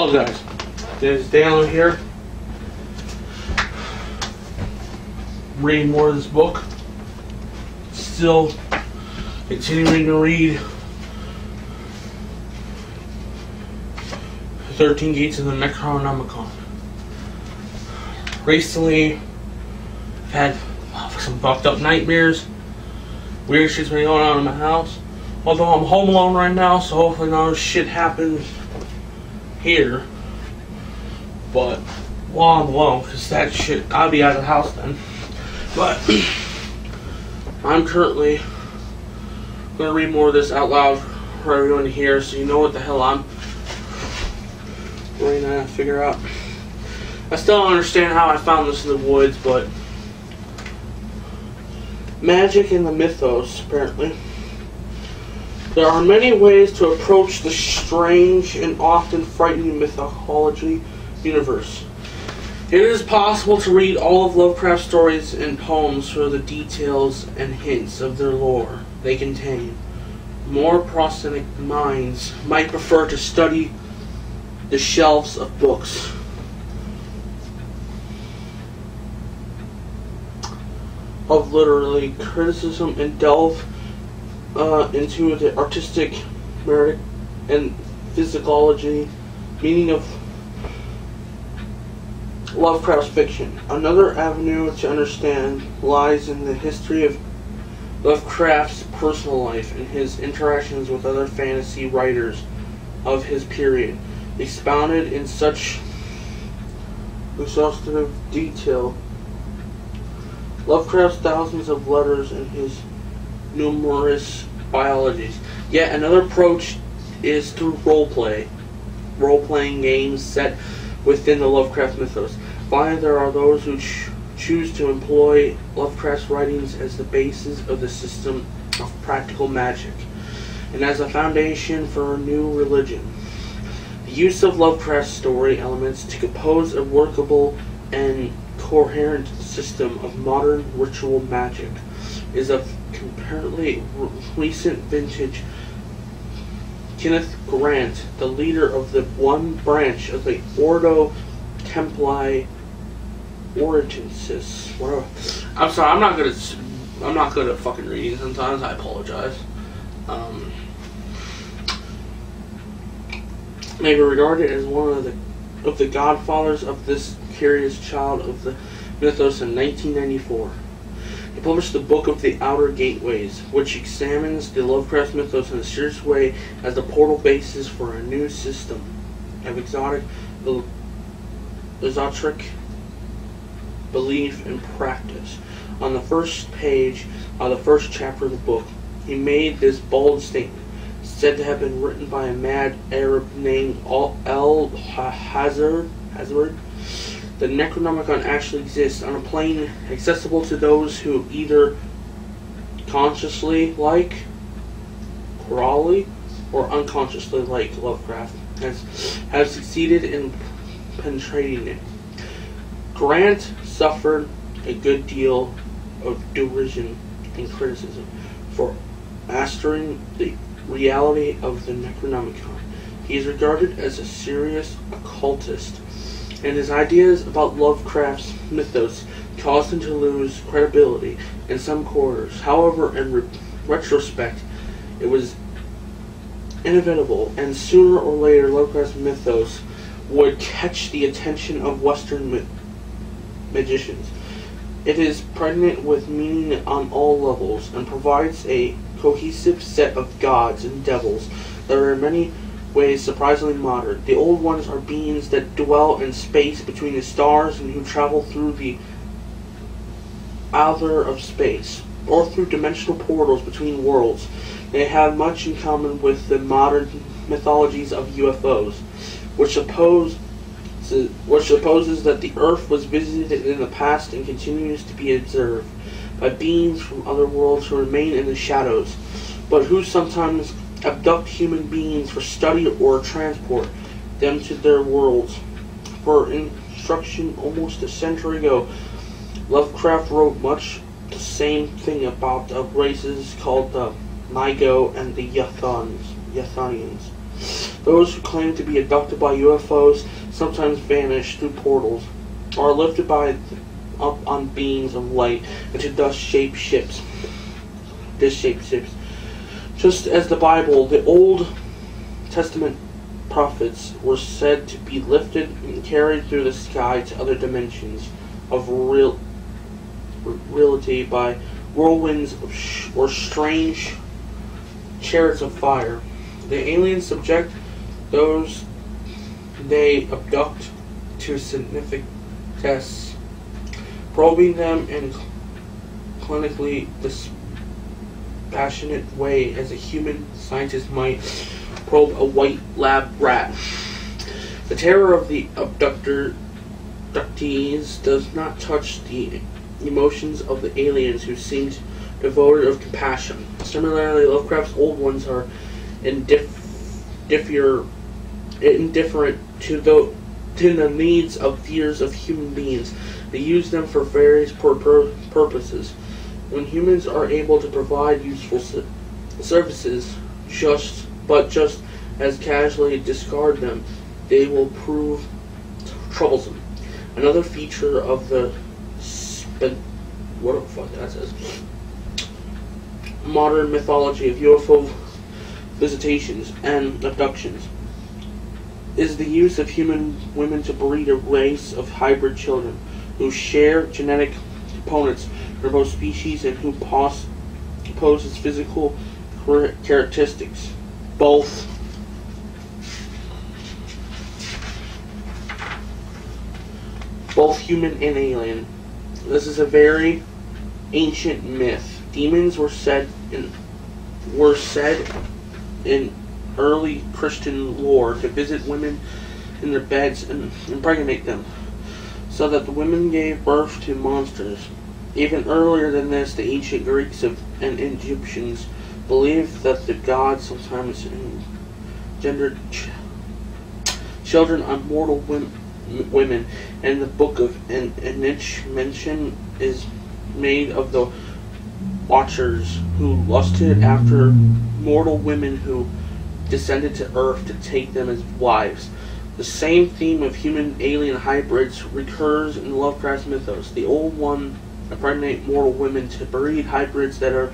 apologize. There's Daniel here. Reading more of this book. Still continuing to read 13 Gates of the Necronomicon. Recently, I've had some fucked up nightmares. Weird shit's been going on in my house. Although I'm home alone right now, so hopefully no shit happens here. But while I'm alone, because that shit, I'll be out of the house then. But I'm currently going to read more of this out loud for everyone to hear, so you know what the hell I'm trying to figure out. I still don't understand how I found this in the woods, but magic and the mythos, apparently. There are many ways to approach the strange and often frightening mythology universe. It is possible to read all of Lovecraft's stories and poems for the details and hints of their lore they contain. More prosaic minds might prefer to study the shelves of books of literary criticism and delve into the artistic merit and physiology meaning of Lovecraft's fiction. Another avenue to understand lies in the history of Lovecraft's personal life and his interactions with other fantasy writers of his period, expounded in such exhaustive detail. Lovecraft's thousands of letters and his numerous biologies. Yet another approach is through role-playing games set within the Lovecraft mythos. Finally, there are those who choose to employ Lovecraft's writings as the basis of the system of practical magic, and as a foundation for a new religion. The use of Lovecraft's story elements to compose a workable and coherent system of modern ritual magic is of comparatively recent vintage. Kenneth Grant, the leader of the one branch of the Ordo Templi Orientis. I'm sorry, I'm not good at fucking reading sometimes. I apologize. May be regarded as one of the godfathers of this curious child of the mythos in 1994. He published the Book of the Outer Gateways, which examines the Lovecraft mythos in a serious way as the portal basis for a new system of esoteric belief and practice. On the first page of the first chapter of the book, he made this bold statement, said to have been written by a mad Arab named Al-Hazard. The Necronomicon actually exists on a plane accessible to those who either consciously like Crowley or unconsciously like Lovecraft have succeeded in penetrating it. Grant suffered a good deal of derision and criticism for mastering the reality of the Necronomicon. He is regarded as a serious occultist, and his ideas about Lovecraft's mythos caused him to lose credibility in some quarters. However, in retrospect, it was inevitable, and sooner or later Lovecraft's mythos would catch the attention of Western magicians. It is pregnant with meaning on all levels, and provides a cohesive set of gods and devils that are in many ways surprisingly modern. The old ones are beings that dwell in space between the stars and who travel through the outer of space, or through dimensional portals between worlds. They have much in common with the modern mythologies of UFOs, which supposes that the Earth was visited in the past and continues to be observed by beings from other worlds who remain in the shadows, but who sometimes abduct human beings for study or transport them to their worlds. For instruction almost a century ago, Lovecraft wrote much the same thing about races called the Nygo and the Yathanians. Those who claim to be abducted by UFOs sometimes vanish through portals, or are lifted up on beams of light into dust-shaped ships. Just as the Bible, the Old Testament prophets were said to be lifted and carried through the sky to other dimensions of reality by whirlwinds or strange chariots of fire. The aliens subject those they abduct to significant tests, probing them in clinically dispassionate way as a human scientist might probe a white lab rat. The terror of the abductees does not touch the emotions of the aliens, who seemed devoid of compassion. Similarly, Lovecraft's old ones are indifferent to the needs of fears of human beings. They use them for various purposes. When humans are able to provide useful services, just as casually discard them, they will prove troublesome. Another feature of the modern mythology of UFO visitations and abductions is the use of human women to breed a race of hybrid children who share genetic components for both species and who possess physical characteristics, both human and alien. This is a very ancient myth. Demons were said in early Christian lore to visit women in their beds and impregnate them, so that the women gave birth to monsters. Even earlier than this, the ancient Greeks and Egyptians believed that the gods sometimes engendered children on mortal women, and the Book of Enoch mention is made of the Watchers who lusted after mortal women who descended to Earth to take them as wives. The same theme of human-alien hybrids recurs in Lovecraft's mythos. The Old One impregnate mortal women to breed hybrids that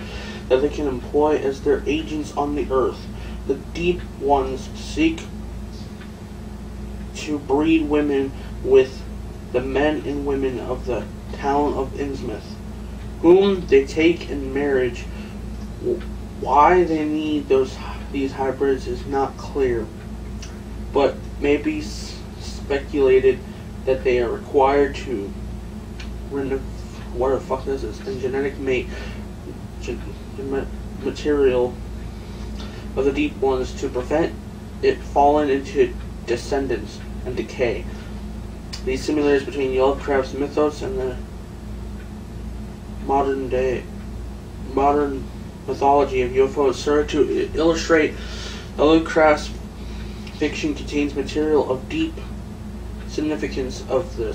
they can employ as their agents on the Earth. The Deep Ones seek to breed women with the men and women of the town of Innsmouth, whom they take in marriage. Why they need these hybrids is not clear, but may be speculated that they are required to genetic material of the Deep Ones to prevent it falling into descendants and decay. These similarities between Lovecraft's mythos and the modern mythology of UFOs serve to illustrate that Lovecraft's fiction contains material of deep significance of the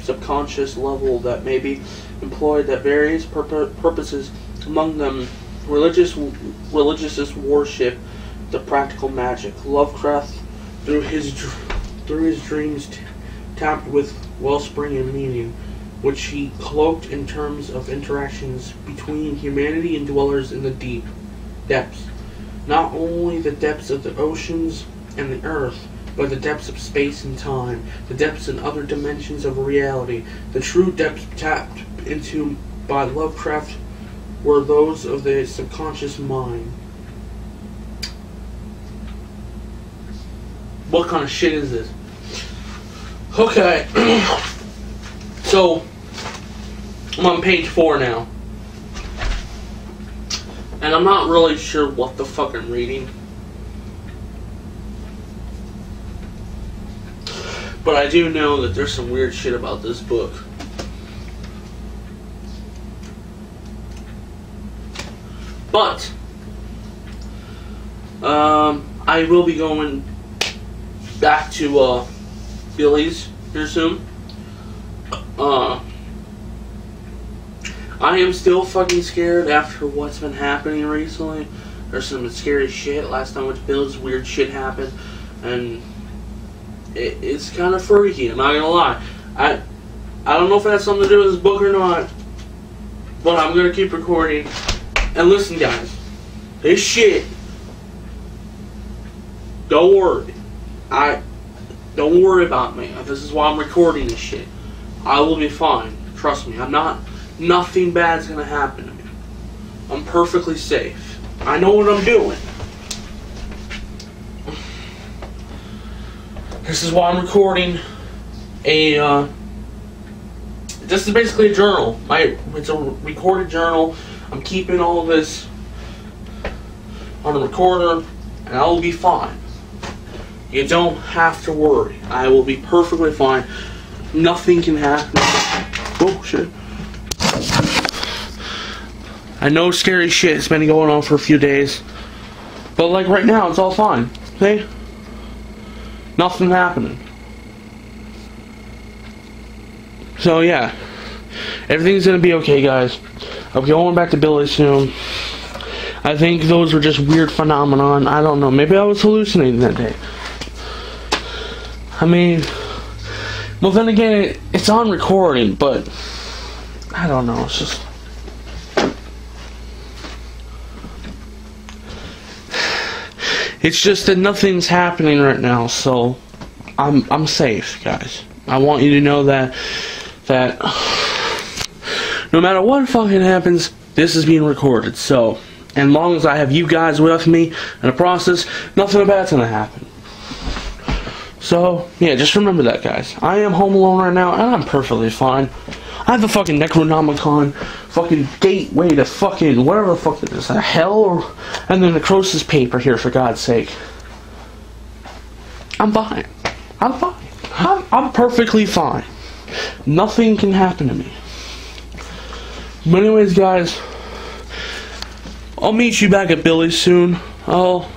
subconscious level that may be employed at various purposes, among them religious worship, the practical magic. Lovecraft, through his dreams, tapped with wellspring and meaning, which he cloaked in terms of interactions between humanity and dwellers in the deep depths. Not only the depths of the oceans and the earth, but the depths of space and time, the depths and other dimensions of reality. The true depths tapped into by Lovecraft were those of the subconscious mind. What kind of shit is this? Okay. So, I'm on page 4 now. And I'm not really sure what the fuck I'm reading. But I do know that there's some weird shit about this book. But, I will be going back to, Billy's here soon. I am still fucking scared after what's been happening recently. There's some scary shit. Last time I went to Billy's, weird shit happened. and it's kind of freaky. I'm not gonna lie. I don't know if it has something to do with this book or not, but I'm gonna keep recording. And listen, guys, this shit. Don't worry. Don't worry about me. This is why I'm recording this shit. I will be fine. Trust me. Nothing bad's gonna happen to me. I'm perfectly safe. I know what I'm doing. This is why I'm recording this is basically a journal. It's a recorded journal. I'm keeping all of this on a recorder, and I will be fine. You don't have to worry. I will be perfectly fine. Nothing can happen. Oh, shit. I know scary shit has been going on for a few days, but like right now, it's all fine. Okay? Nothing happening. So yeah, everything's gonna be okay, guys. I'm going back to Billy soon. I think those were just weird phenomenon. I don't know. Maybe I was hallucinating that day. I mean, well then again, it's on recording, but I don't know. It's just. It's just that nothing's happening right now, so I'm safe, guys. I want you to know that no matter what fucking happens, this is being recorded. So, as long as I have you guys with me in the process, nothing bad's gonna happen. So, yeah, just remember that, guys. I am home alone right now, and I'm perfectly fine. I have the fucking Necronomicon fucking gateway to fucking whatever the fuck it is, hell, and then the Croesus paper here, for God's sake. I'm fine. I'm fine. I'm perfectly fine. Nothing can happen to me. But anyways, guys, I'll meet you back at Billy's soon. I'll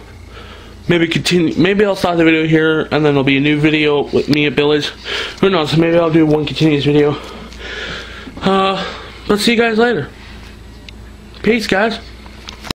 maybe I'll start the video here, and then there'll be a new video with me at Billy's. Who knows, maybe I'll do one continuous video. Let's see you guys later. Peace, guys.